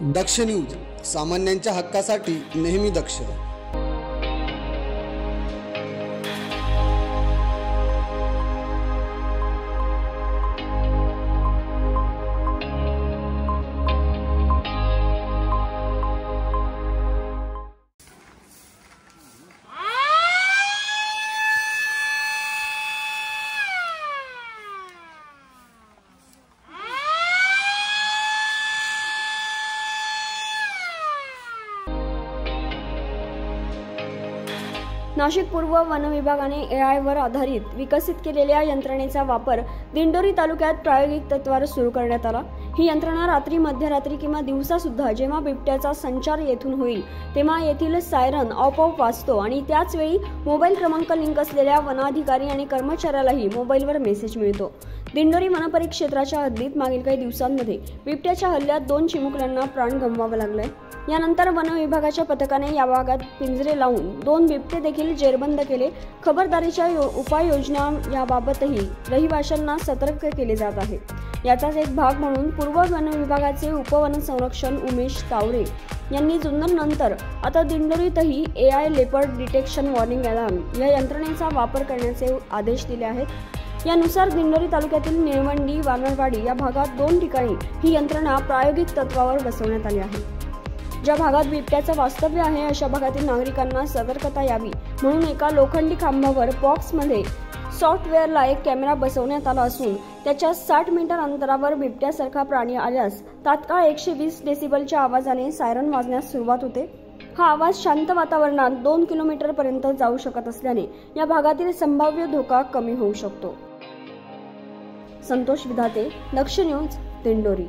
दक्ष news, सामान्यांच्या हक्कासाठी नेहमी दक्ष। नाशिक पूर्व वन विभागाने AI वर आधारित विकसित केलेल्या यंत्रणेचा वापर दिंडोरी तालुक्यात प्रायोगिक तत्त्वावर सुरू करण्यात आला। ही यंत्रणा रात्री, मध्यरात्री किंवा दिवसा सुद्धा जेव्हा बिबट्याचा संचार येथून होईल तेव्हा येथील सायरन आपोआप वाजतो आणि त्याच वेळी मोबाईल क्रमांक लिंक असलेल्या वनाधिकारी आणि कर्मचाऱ्यालाही मोबाईलवर मेसेज मिळतो। दिंडोरी वनपरिक्षेत्राच्या हद्दीत मागील काही दिवसांमध्ये बिबट्याच्या हल्ल्यात 2 चिमुकल्यांना प्राण गमवावे लागले। यानंतर वन विभागाच्या पथकाने या भागात पिंजरे लावून 2 बिबटे देखील जेरबंद केले। खबरदारीच्या उपाययोजना याबाबतही रहिवाशांना सतर्क केले जात आहे। याचाच एक भाग म्हणून पूर्व वन विभागाचे उपवन संरक्षण उमेश तावरे यांनी जुन्नर नंतर आता दिंडोरीतही AI leopard detection warning alarm या यंत्रणेचा वापर करण्याचे आदेश दिले आहेत। यानुसार दिंडोरी तालुक्यातील निळवंडी, वानरवाडी या भागात 2 ठिकाणी ही यंत्रणा प्रायोगिक तत्त्वावर बसवण्यात आली आहे। ज्या भागात बिबट्याचं वास्तव्य आहे अशा भागातील नागरिकांना सतर्कता यावी म्हणून एका लोखंडी खांबावर बॉक्समध्ये सॉफ्टवेअरला एक कॅमेरा बसवण्यात आला असून त्याच्या 60 मीटर अंतरावर बिबट्यासारखा प्राणी आल्यास तात्काळ 120 डेसिबलच्या आवाजाने सायरन वाजण्यास सुरुवात होते। हा आवाज शांत वातावरणात 2 किलोमीटर पर्यंत जाऊ शकत असल्याने या भागातील संभाव्य धोका कमी होऊ शकतो। संतोष विधाते, दक्ष न्यूज, दिंडोरी।